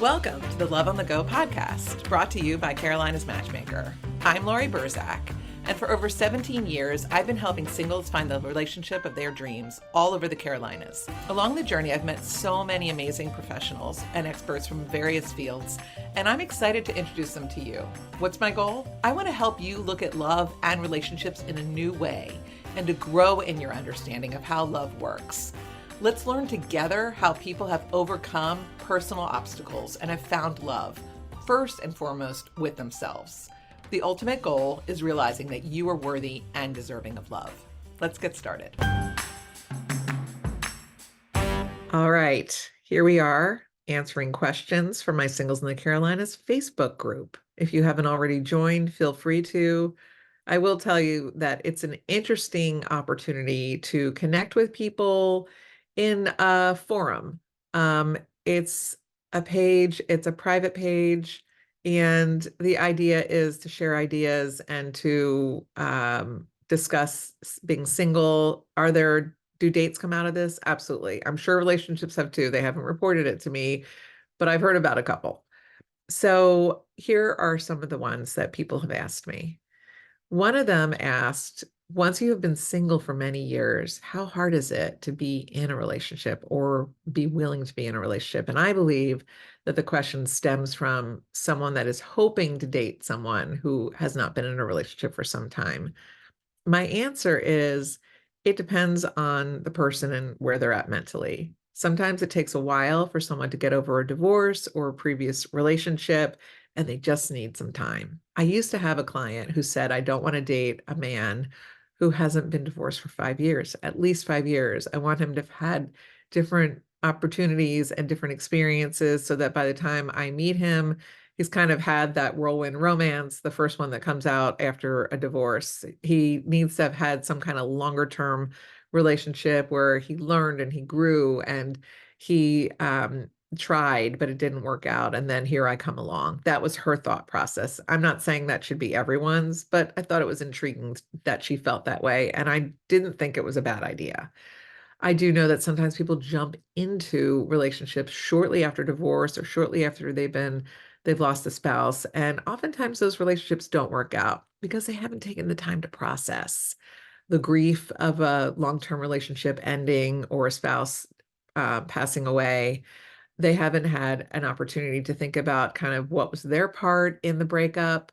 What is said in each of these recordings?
Welcome to the Love on the Go podcast, brought to you by Carolina's Matchmaker. I'm Laurie Burzak, and for over 17 years, I've been helping singles find the relationship of their dreams all over the Carolinas. Along the journey, I've met so many amazing professionals and experts from various fields, and I'm excited to introduce them to you. What's my goal? I want to help you look at love and relationships in a new way and to grow in your understanding of how love works. Let's learn together how people have overcome personal obstacles and have found love, first and foremost with themselves. The ultimate goal is realizing that you are worthy and deserving of love. Let's get started. All right, here we are answering questions from my Singles in the Carolinas Facebook group. If you haven't already joined, feel free to. I will tell you that it's an interesting opportunity to connect with people in a forum. It's a page, it's a private page, and the idea is to share ideas and to discuss being single. Do dates come out of this? Absolutely. I'm sure relationships have too. They haven't reported it to me, but I've heard about a couple. So here are some of the ones that people have asked me. One of them asked, once you have been single for many years, how hard is it to be in a relationship or be willing to be in a relationship? And I believe that the question stems from someone that is hoping to date someone who has not been in a relationship for some time. My answer is it depends on the person and where they're at mentally. Sometimes it takes a while for someone to get over a divorce or a previous relationship, and they just need some time. I used to have a client who said, I don't want to date a man who hasn't been divorced for 5 years, at least 5 years. I want him to have had different opportunities and different experiences so that by the time I meet him, he's kind of had that whirlwind romance, the first one that comes out after a divorce. He needs to have had some kind of longer term relationship where he learned and he grew and he tried, but it didn't work out. And then here I come along. That was her thought process. I'm not saying that should be everyone's, but I thought it was intriguing that she felt that way. And I didn't think it was a bad idea. I do know that sometimes people jump into relationships shortly after divorce or shortly after they've lost a spouse. And oftentimes those relationships don't work out because they haven't taken the time to process the grief of a long-term relationship ending or a spouse passing away. They haven't had an opportunity to think about kind of what was their part in the breakup.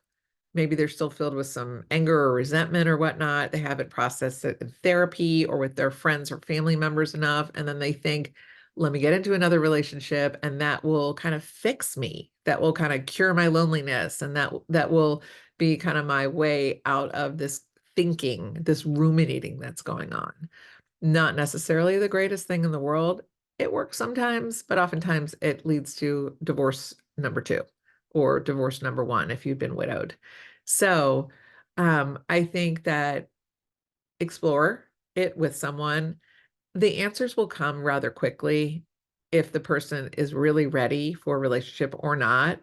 Maybe they're still filled with some anger or resentment or whatnot. They haven't processed it in therapy or with their friends or family members enough. And then they think, let me get into another relationship and that will kind of fix me. That will kind of cure my loneliness. And that will be kind of my way out of this thinking, this ruminating that's going on. Not necessarily the greatest thing in the world. It works sometimes, but oftentimes it leads to divorce number 2 or divorce number 1 if you've been widowed. So I think that explore it with someone. The answers will come rather quickly if the person is really ready for a relationship or not.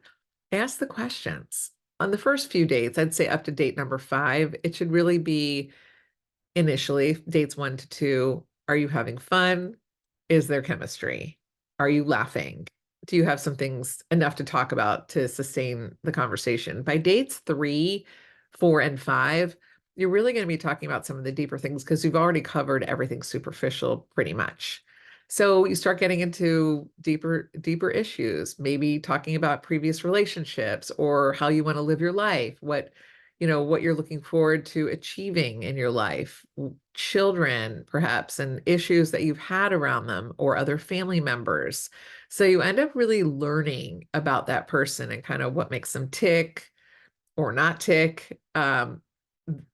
Ask the questions. On the first few dates, I'd say up to date number 5, it should really be initially dates 1 to 2. Are you having fun? Is there chemistry? Are you laughing? Do you have some things enough to talk about to sustain the conversation? By dates 3, 4, and 5, you're really going to be talking about some of the deeper things because you've already covered everything superficial pretty much. So you start getting into deeper issues, maybe talking about previous relationships or how you want to live your life, what you're looking forward to achieving in your life, children, perhaps, and issues that you've had around them or other family members. So you end up really learning about that person and kind of what makes them tick or not tick.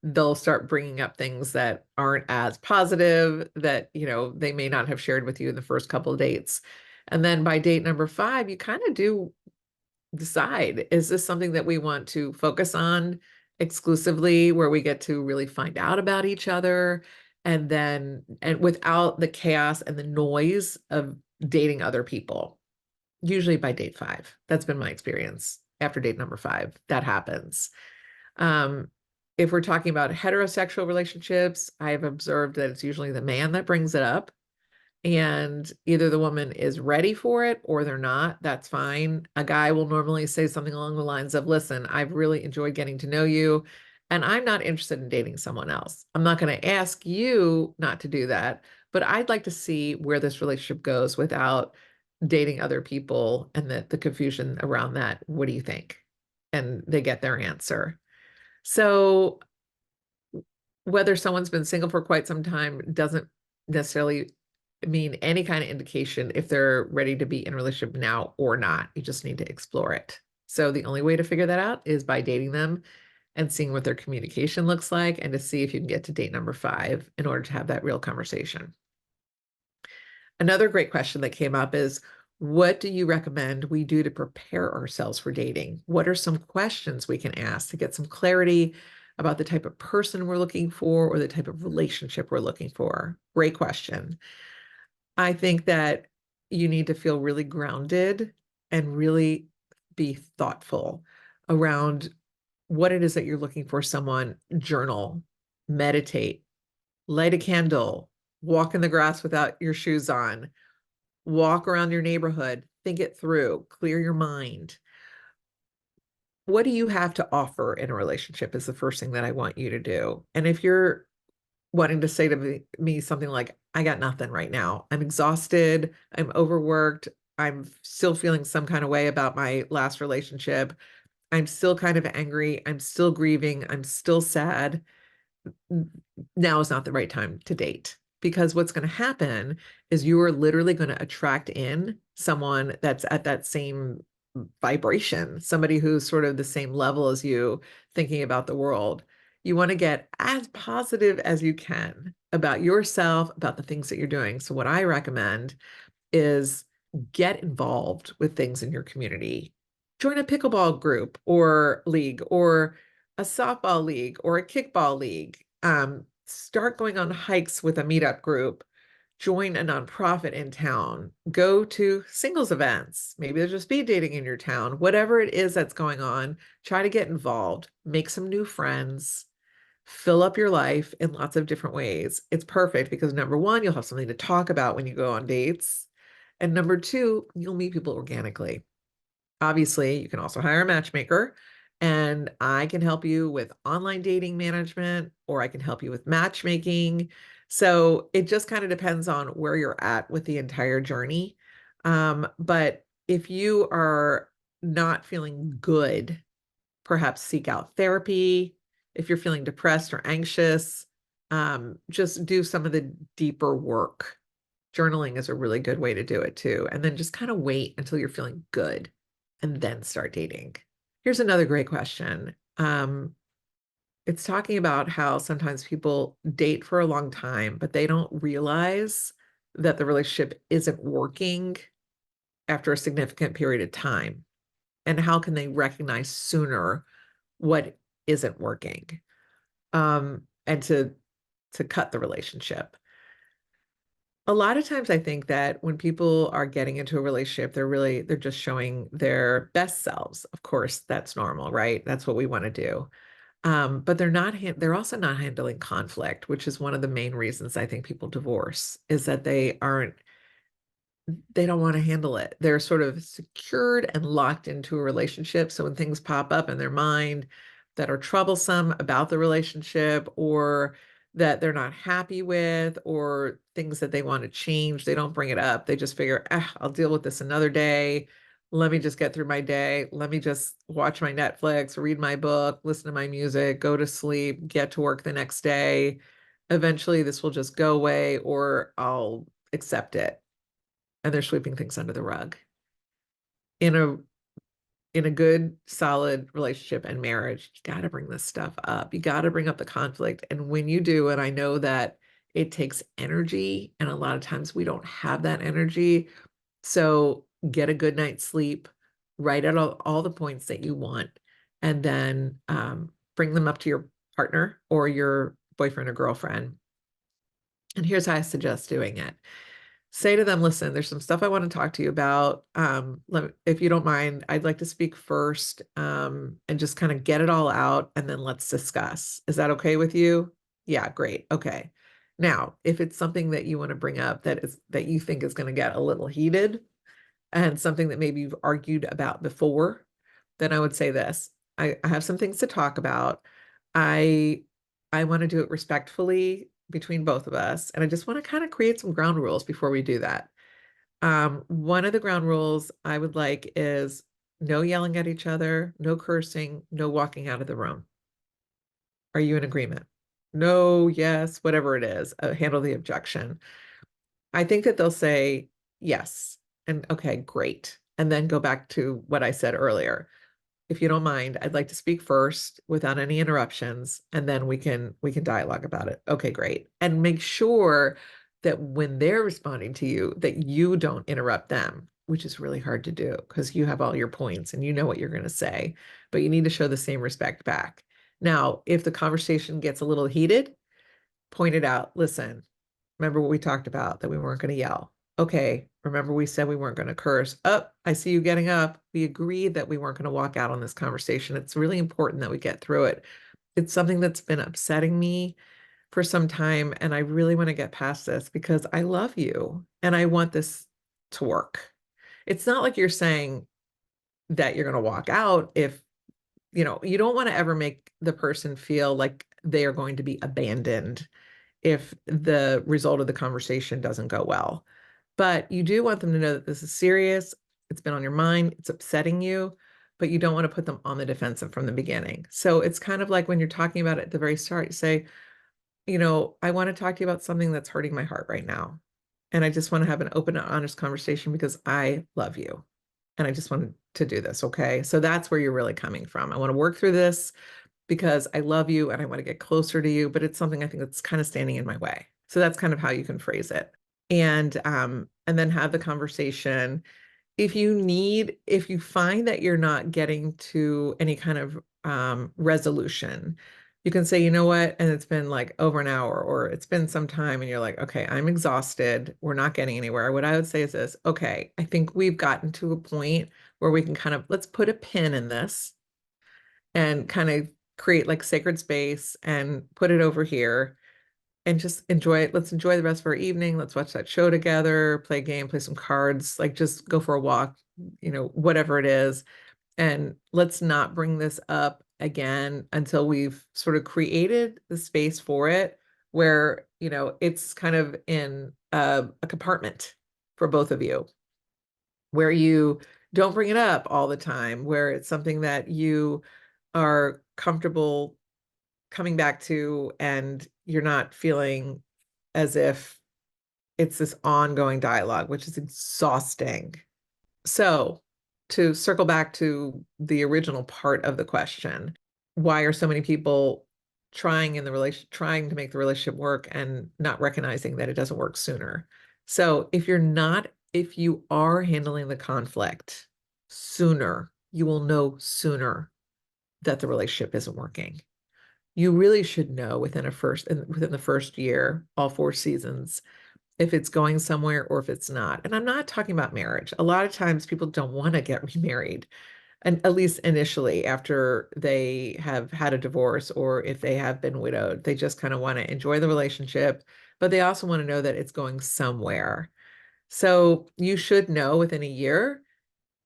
They'll start bringing up things that aren't as positive that, they may not have shared with you in the first couple of dates. And then by date number 5, you kind of do decide, is this something that we want to focus on exclusively, where we get to really find out about each other and without the chaos and the noise of dating other people. Usually by date 5, that's been my experience. After date number 5, that happens. If we're talking about heterosexual relationships, I have observed that it's usually the man that brings it up. And either the woman is ready for it or they're not. That's fine. A guy will normally say something along the lines of, listen, I've really enjoyed getting to know you, and I'm not interested in dating someone else. I'm not going to ask you not to do that, but I'd like to see where this relationship goes without dating other people and the confusion around that. What do you think? And they get their answer. So whether someone's been single for quite some time doesn't necessarily mean any kind of indication if they're ready to be in a relationship now or not. You just need to explore it. So the only way to figure that out is by dating them and seeing what their communication looks like, and to see if you can get to date number 5 in order to have that real conversation. Another great question that came up is, what do you recommend we do to prepare ourselves for dating? What are some questions we can ask to get some clarity about the type of person we're looking for or the type of relationship we're looking for? Great question. I think that you need to feel really grounded and really be thoughtful around what it is that you're looking for. Someone, journal, meditate, light a candle, walk in the grass without your shoes on, walk around your neighborhood, think it through, clear your mind. What do you have to offer in a relationship is the first thing that I want you to do. And if you're wanting to say to me something like, I got nothing right now, I'm exhausted, I'm overworked, I'm still feeling some kind of way about my last relationship, I'm still kind of angry, I'm still grieving, I'm still sad, now is not the right time to date. Because what's going to happen is you are literally going to attract in someone that's at that same vibration, somebody who's sort of the same level as you, thinking about the world. You want to get as positive as you can about yourself, about the things that you're doing. So what I recommend is get involved with things in your community. Join a pickleball group or league, or a softball league, or a kickball league. Start going on hikes with a meetup group. Join a nonprofit in town. Go to singles events. Maybe there's a speed dating in your town. Whatever it is that's going on, try to get involved. Make some new friends. Fill up your life in lots of different ways. It's perfect because number 1, you'll have something to talk about when you go on dates. And number 2, you'll meet people organically. Obviously, you can also hire a matchmaker, and I can help you with online dating management, or I can help you with matchmaking. So it just kind of depends on where you're at with the entire journey. But if you are not feeling good, perhaps seek out therapy. If you're feeling depressed or anxious, just do some of the deeper work. Journaling is a really good way to do it too. And then just kind of wait until you're feeling good and then start dating. Here's another great question. It's talking about how sometimes people date for a long time, but they don't realize that the relationship isn't working after a significant period of time. And how can they recognize sooner what isn't working, and to cut the relationship? A lot of times I think that when people are getting into a relationship, they're just showing their best selves. Of course, that's normal, right? That's what we want to do. But they're also not handling conflict, which is one of the main reasons I think people divorce, is that they don't want to handle it. They're sort of secured and locked into a relationship. So when things pop up in their mind that are troublesome about the relationship, or that they're not happy with, or things that they want to change, they don't bring it up. They just figure, I'll deal with this another day. Let me just get through my day. Let me just watch my Netflix, read my book, listen to my music, go to sleep, get to work the next day. Eventually, this will just go away, or I'll accept it. And they're sweeping things under the rug. In a good, solid relationship and marriage, you got to bring this stuff up. You got to bring up the conflict. And when you do, and I know that it takes energy, and a lot of times we don't have that energy. So get a good night's sleep, write out all the points that you want, and then bring them up to your partner or your boyfriend or girlfriend. And here's how I suggest doing it. Say to them, listen, there's some stuff I want to talk to you about. If you don't mind, I'd like to speak first, and just kind of get it all out, and then let's discuss. Is that okay with you? Yeah, great. Okay. Now, if it's something that you want to bring up that you think is going to get a little heated and something that maybe you've argued about before, then I would say this. I have some things to talk about. I I want to do it respectfully between both of us, and I just want to kind of create some ground rules before we do that. One of the ground rules I would like is no yelling at each other, no cursing, no walking out of the room. Are you in agreement? No, yes, whatever it is, handle the objection. I think that they'll say yes. And okay, great. And then go back to what I said earlier. If you don't mind, I'd like to speak first without any interruptions, and then we can dialogue about it. Okay, great. And make sure that when they're responding to you, that you don't interrupt them, which is really hard to do because you have all your points and you know what you're going to say, but you need to show the same respect back. Now, if the conversation gets a little heated, point it out. Listen, remember what we talked about, that we weren't going to yell. Okay, remember we said we weren't going to curse. Oh, I see you getting up. We agreed that we weren't going to walk out on this conversation. It's really important that we get through it. It's something that's been upsetting me for some time, and I really want to get past this because I love you and I want this to work. It's not like you're saying that you're going to walk out if, you don't want to ever make the person feel like they are going to be abandoned if the result of the conversation doesn't go well. But you do want them to know that this is serious. It's been on your mind. It's upsetting you, but you don't want to put them on the defensive from the beginning. So it's kind of like when you're talking about it at the very start, you say, I want to talk to you about something that's hurting my heart right now. And I just want to have an open and honest conversation because I love you. And I just wanted to do this. Okay. So that's where you're really coming from. I want to work through this because I love you and I want to get closer to you, but it's something I think that's kind of standing in my way. So that's kind of how you can phrase it. And then have the conversation. If you find that you're not getting to any kind of resolution, you can say, you know what, and it's been like over an hour or it's been some time and you're like, okay, I'm exhausted. We're not getting anywhere. What I would say is this, okay, I think we've gotten to a point where we can kind of, let's put a pin in this and kind of create like sacred space and put it over here and just enjoy it. Let's enjoy the rest of our evening. Let's watch that show together, play a game, play some cards, like just go for a walk, whatever it is. And let's not bring this up again until we've sort of created the space for it where, it's kind of in a compartment for both of you, where you don't bring it up all the time, where it's something that you are comfortable coming back to and you're not feeling as if it's this ongoing dialogue, which is exhausting. So, to circle back to the original part of the question, why are so many people trying to make the relationship work and not recognizing that it doesn't work sooner? So, if you are handling the conflict sooner, you will know sooner that the relationship isn't working. You really should know within the first year, all 4 seasons, if it's going somewhere or if it's not. And I'm not talking about marriage. A lot of times people don't want to get remarried, and at least initially after they have had a divorce or if they have been widowed, they just kind of want to enjoy the relationship, but they also want to know that it's going somewhere. So you should know within a year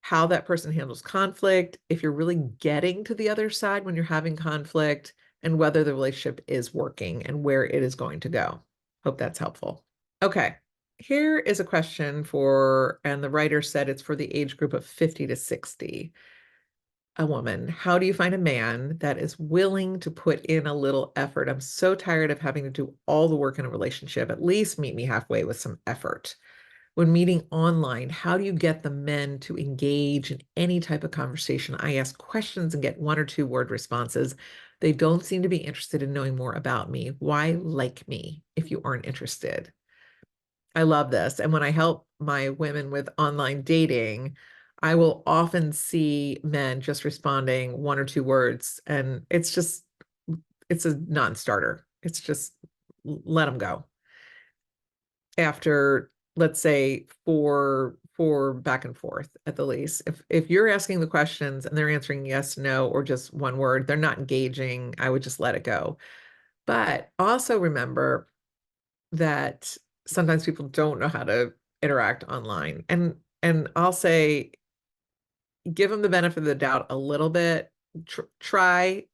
how that person handles conflict, if you're really getting to the other side when you're having conflict, and whether the relationship is working and where it is going to go. Hope that's helpful. Okay, here is a question and the writer said it's for the age group of 50 to 60. A woman, how do you find a man that is willing to put in a little effort? I'm so tired of having to do all the work in a relationship. At least meet me halfway with some effort. When meeting online, how do you get the men to engage in any type of conversation? I ask questions and get 1 or 2 word responses. They don't seem to be interested in knowing more about me. Why like me if you aren't interested? I love this. And when I help my women with online dating, I will often see men just responding 1 or 2 words, and it's a non-starter. It's just let them go after, let's say, four back and forth at the least. If you're asking the questions and they're answering yes, no, or just 1 word, they're not engaging, I would just let it go. But also remember that sometimes people don't know how to interact online. And I'll say give them the benefit of the doubt a little bit, try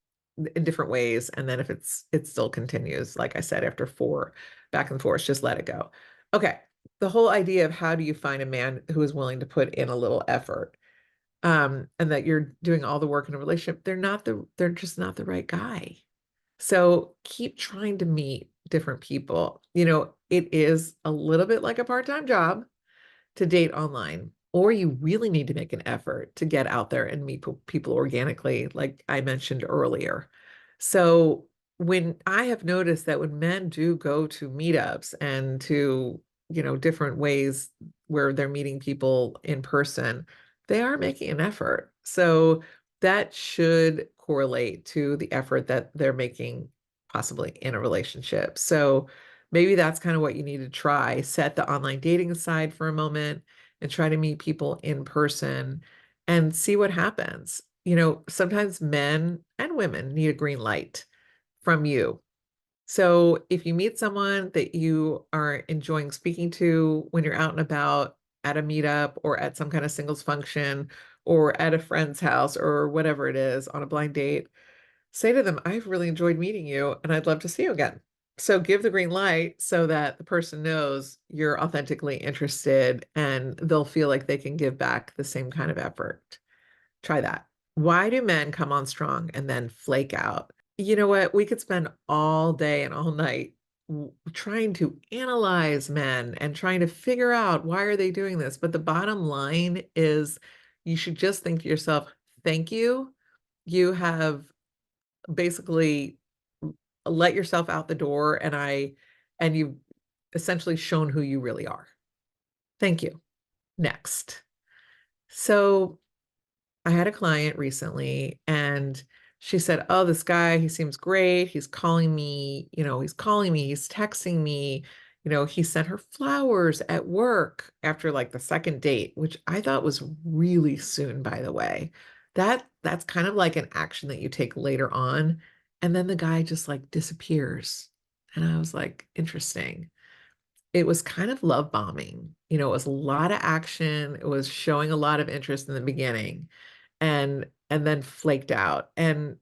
in different ways, and then if it still continues, like I said, after 4 back and forth, just let it go. Okay. The whole idea of how do you find a man who is willing to put in a little effort, and that you're doing all the work in a relationship, they're just not the right guy. So keep trying to meet different people. It is a little bit like a part-time job to date online, or you really need to make an effort to get out there and meet people organically, like I mentioned earlier. So when I have noticed that when men do go to meetups and to, different ways where they're meeting people in person, they are making an effort. So that should correlate to the effort that they're making possibly in a relationship. So maybe that's kind of what you need to try. Set the online dating aside for a moment and try to meet people in person and see what happens. Sometimes men and women need a green light from you. So if you meet someone that you are enjoying speaking to when you're out and about at a meetup or at some kind of singles function or at a friend's house or whatever it is on a blind date, say to them, I've really enjoyed meeting you and I'd love to see you again. So give the green light so that the person knows you're authentically interested and they'll feel like they can give back the same kind of effort. Try that. Why do men come on strong and then flake out? You know what? We could spend all day and all night trying to analyze men and trying to figure out why are they doing this. But the bottom line is you should just think to yourself, thank you. You have basically let yourself out the door and you've essentially shown who you really are. Thank you. Next. So I had a client recently and she said, oh, this guy, he seems great. He's calling me, he's texting me, he sent her flowers at work after like the second date, which I thought was really soon, by the way. That's kind of like an action that you take later on. And then the guy just like disappears. And I was like, interesting. It was kind of love bombing. It was a lot of action. It was showing a lot of interest in the beginning and then flaked out. And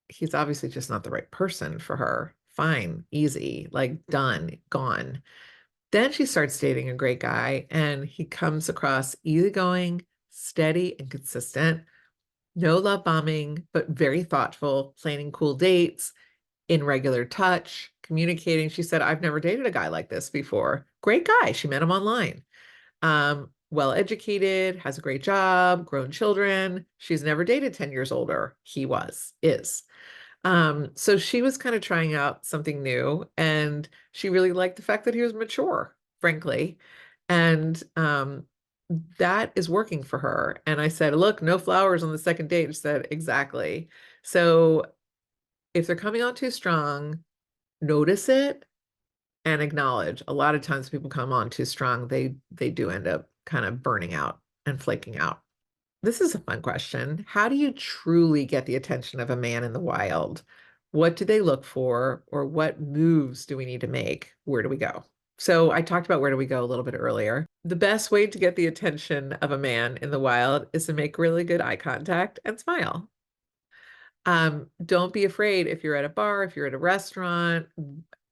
he's obviously just not the right person for her. Fine, easy, like done, gone. Then she starts dating a great guy and he comes across easygoing, steady, and consistent. No love bombing, but very thoughtful, planning cool dates, in regular touch, communicating. She said, I've never dated a guy like this before. Great guy. She met him online. Well educated, has a great job, grown children. She's never dated 10 years older. He is. So she was kind of trying out something new and she really liked the fact that he was mature, frankly. And that is working for her. And I said, look, no flowers on the second date. She said, exactly. So if they're coming on too strong, notice it and acknowledge. A lot of times people come on too strong, they do end up kind of burning out and flaking out. This is a fun question. How do you truly get the attention of a man in the wild? What do they look for, or what moves do we need to make? Where do we go? So I talked about where do we go a little bit earlier. The best way to get the attention of a man in the wild is to make really good eye contact and smile. Don't be afraid if you're at a bar, if you're at a restaurant,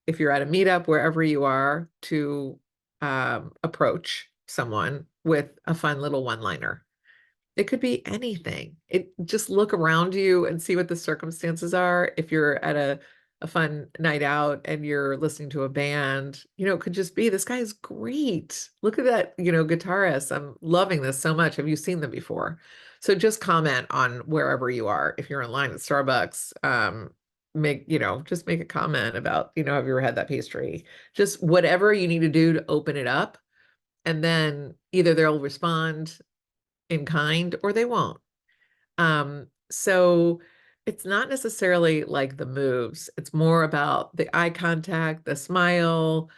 if you're at a meetup, wherever you are, to approach someone with a fun little one-liner. It could be anything. Just look around you and see what the circumstances are. If you're at a fun night out and you're listening to a band, it could just be, this guy is great. Look at that, guitarist. I'm loving this so much. Have you seen them before? So just comment on wherever you are. If you're in line at Starbucks, just make a comment about, have you ever had that pastry? Just whatever you need to do to open it up. And then either they'll respond in kind or they won't. So it's not necessarily like the moves. It's more about the eye contact, the smile.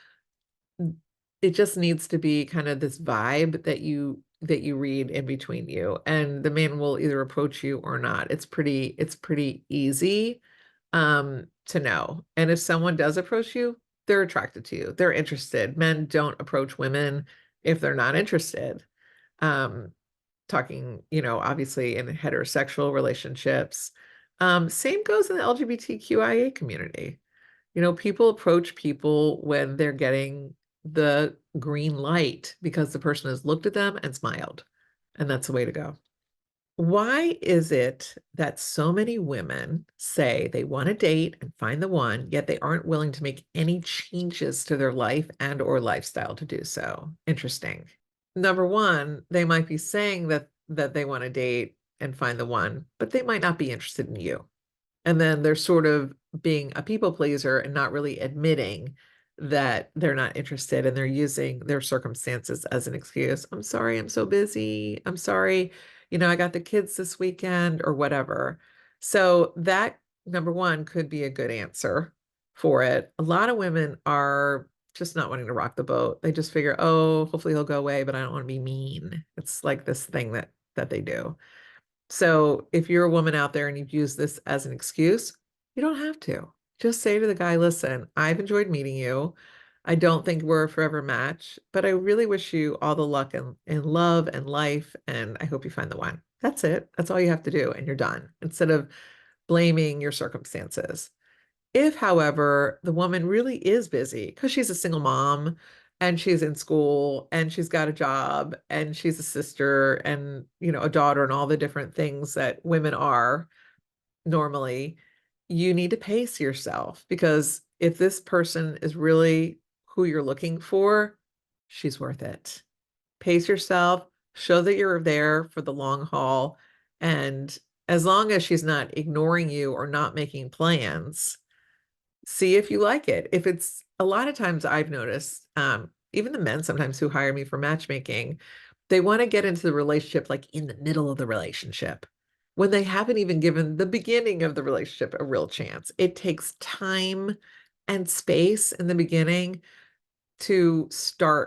It just needs to be kind of this vibe that you read in between you, and the man will either approach you or not. It's pretty easy to know. And if someone does approach you, they're attracted to you. They're interested. Men don't approach women if they're not interested. Um, talking, obviously in heterosexual relationships. Same goes in the LGBTQIA community. People approach people when they're getting the green light because the person has looked at them and smiled. And that's the way to go. Why is it that so many women say they want to date and find the one, yet they aren't willing to make any changes to their life and or lifestyle to do so? Interesting. Number one, they might be saying that they want to date and find the one, but they might not be interested in you. And then they're sort of being a people pleaser and not really admitting that they're not interested, and they're using their circumstances as an excuse. I'm sorry, I'm so busy. I'm sorry, I got the kids this weekend or whatever. So that, number one, could be a good answer for it. A lot of women are just not wanting to rock the boat. They just figure, oh, hopefully he'll go away, but I don't want to be mean. It's like this thing that they do. So if you're a woman out there and you've used this as an excuse, you don't have to. Just say to the guy, listen, I've enjoyed meeting you. I don't think we're a forever match, but I really wish you all the luck in love and life, and I hope you find the one. That's it. That's all you have to do, and you're done, instead of blaming your circumstances. If, however, the woman really is busy because she's a single mom and she's in school and she's got a job and she's a sister and, a daughter and all the different things that women are normally, you need to pace yourself, because if this person is really who you're looking for, she's worth it. Pace yourself, show that you're there for the long haul. And as long as she's not ignoring you or not making plans, see if you like it. If it's a lot of times I've noticed, even the men sometimes who hire me for matchmaking, they want to get into the relationship like in the middle of the relationship when they haven't even given the beginning of the relationship a real chance. It takes time and space in the beginning to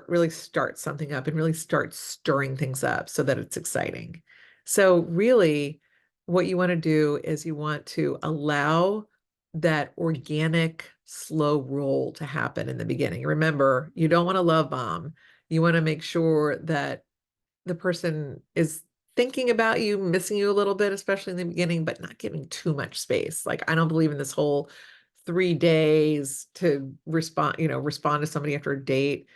really start something up and really start stirring things up so that it's exciting. So really what you want to do is you want to allow that organic slow roll to happen in the beginning. Remember, you don't want to love bomb. You want to make sure that the person is thinking about you, missing you a little bit, especially in the beginning, but not giving too much space. Like, I don't believe in this whole 3 days to respond to somebody after a date.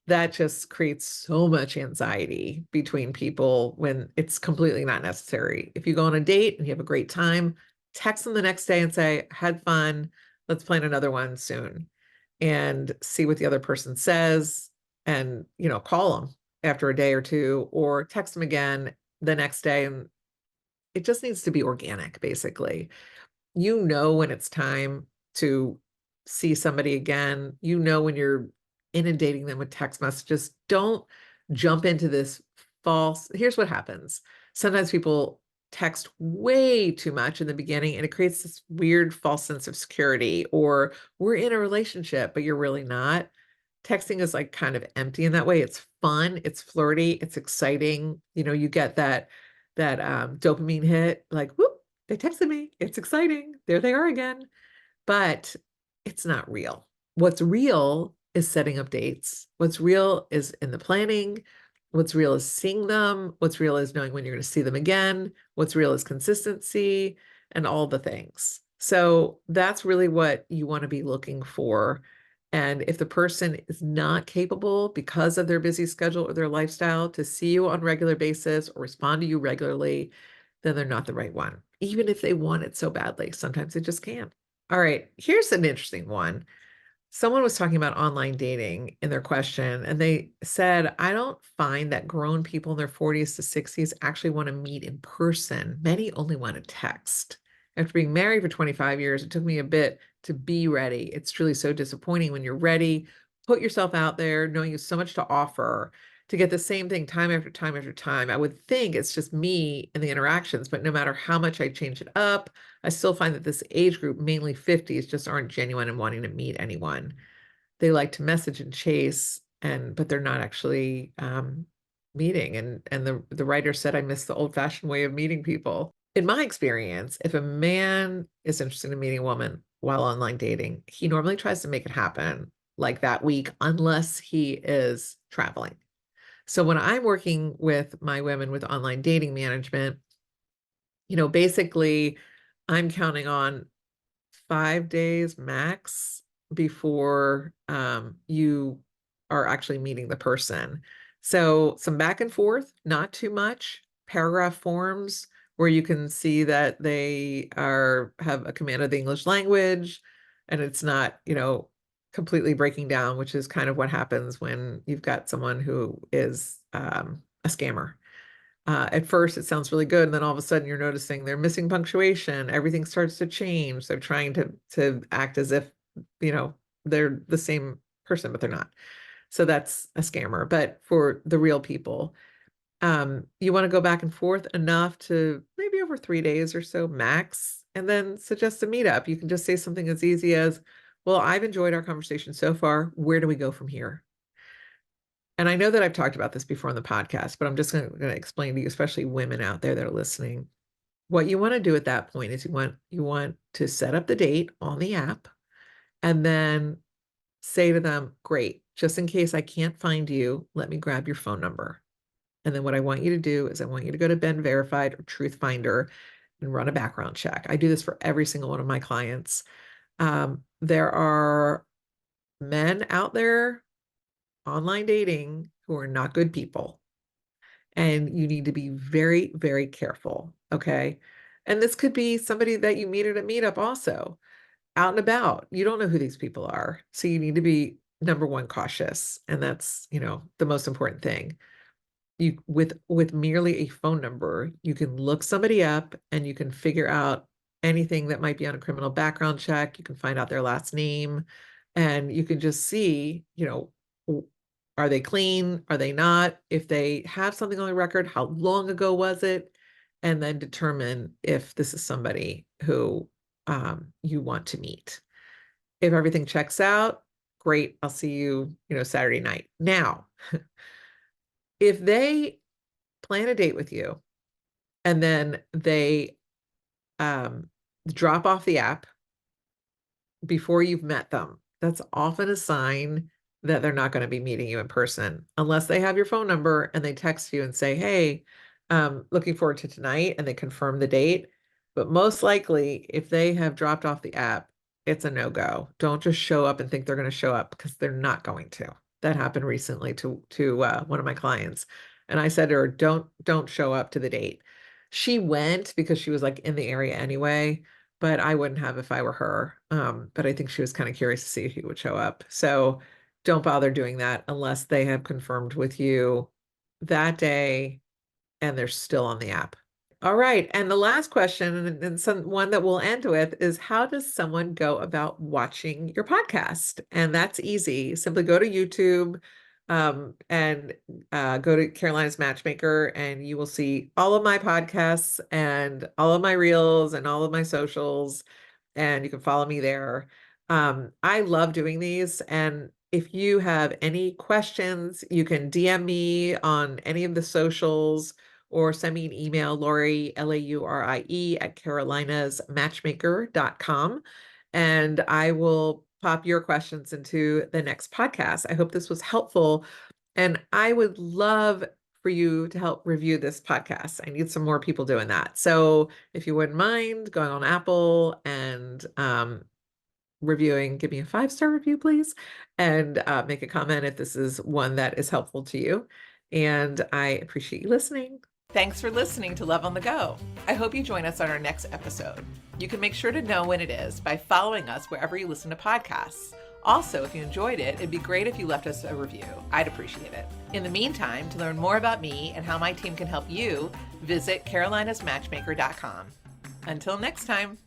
That just creates so much anxiety between people when it's completely not necessary. If you go on a date and you have a great time, text them the next day and say, had fun. Let's plan another one soon, and see what the other person says. And, call them after a day or two, or text them again the next day. And it just needs to be organic, basically. When it's time to see somebody again. When you're inundating them with text messages. Don't jump into this here's what happens. Sometimes people text way too much in the beginning, and it creates this weird false sense of security, or we're in a relationship, but you're really not. Texting is like kind of empty in that way. It's fun, it's flirty, it's exciting. You get that dopamine hit, like, whoop, they texted me. It's exciting. There they are again. But it's not real. What's real is setting up dates. What's real is in the planning. What's real is seeing them. What's real is knowing when you're going to see them again. What's real is consistency and all the things. So that's really what you want to be looking for. And if the person is not capable because of their busy schedule or their lifestyle to see you on a regular basis or respond to you regularly, then they're not the right one, even if they want it so badly. Sometimes they just can't. All right, here's an interesting one. Someone was talking about online dating in their question, and they said, I don't find that grown people in their 40s to 60s actually want to meet in person. Many only want to text. After being married for 25 years, it took me a bit to be ready. It's truly so disappointing when you're ready, put yourself out there, knowing you have so much to offer, to get the same thing time after time after time. I would think it's just me and the interactions, but no matter how much I change it up, I still find that this age group, mainly 50s, just aren't genuine in wanting to meet anyone. They like to message and chase, but they're not actually meeting. And the writer said, I miss the old-fashioned way of meeting people. In my experience, if a man is interested in meeting a woman while online dating, he normally tries to make it happen like that week unless he is traveling. So when I'm working with my women with online dating management, basically I'm counting on 5 days max before you are actually meeting the person. So some back and forth, not too much. Paragraph forms where you can see that they have a command of the English language, and it's not, completely breaking down, which is kind of what happens when you've got someone who is a scammer. At first, it sounds really good, and then all of a sudden, you're noticing they're missing punctuation. Everything starts to change. They're trying to act as if, they're the same person, but they're not. So that's a scammer. But for the real people, you want to go back and forth enough to maybe over 3 days or so max, and then suggest a meetup. You can just say something as easy as, "Well, I've enjoyed our conversation so far. Where do we go from here?" And I know that I've talked about this before on the podcast, but I'm just going to explain to you, especially women out there that are listening. What you want to do at that point is you want to set up the date on the app and then say to them, "Great, just in case I can't find you, let me grab your phone number." And then what I want you to do is I want you to go to Ben Verified or Truth Finder and run a background check. I do this for every single one of my clients. There are men out there online dating who are not good people. And you need to be very, very careful. Okay. And this could be somebody that you meet at a meetup also, out and about. You don't know who these people are. So you need to be number one, cautious. And that's, the most important thing. With merely a phone number, you can look somebody up and you can figure out anything that might be on a criminal background check. You can find out their last name, and you can just see, are they clean? Are they not? If they have something on the record, how long ago was it? And then determine if this is somebody who you want to meet. If everything checks out, great. I'll see you, Saturday night. Now, if they plan a date with you and then they drop off the app before you've met them, that's often a sign that they're not going to be meeting you in person unless they have your phone number and they text you and say, "Hey, looking forward to tonight," and they confirm the date. But most likely, if they have dropped off the app, it's a no-go. Don't just show up and think they're going to show up, because they're not going to. That happened recently to one of my clients. And I said to her, don't show up to the date. She went because she was like in the area anyway, but I wouldn't have if I were her. But I think she was kind of curious to see if he would show up. So don't bother doing that unless they have confirmed with you that day and they're still on the app. All right. And the last question, and one that we'll end with, is how does someone go about watching your podcast? And that's easy. Simply go to YouTube and go to Carolina's Matchmaker, and you will see all of my podcasts and all of my reels and all of my socials, and you can follow me there. I love doing these. And if you have any questions, you can DM me on any of the socials or send me an email, Laurie, Laurie, at carolinasmatchmaker.com. And I will pop your questions into the next podcast. I hope this was helpful. And I would love for you to help review this podcast. I need some more people doing that. So if you wouldn't mind going on Apple and reviewing, give me a 5-star review, please, and make a comment if this is one that is helpful to you. And I appreciate you listening. Thanks for listening to Love on the Go. I hope you join us on our next episode. You can make sure to know when it is by following us wherever you listen to podcasts. Also, if you enjoyed it, it'd be great if you left us a review. I'd appreciate it. In the meantime, to learn more about me and how my team can help you, visit carolinasmatchmaker.com. Until next time.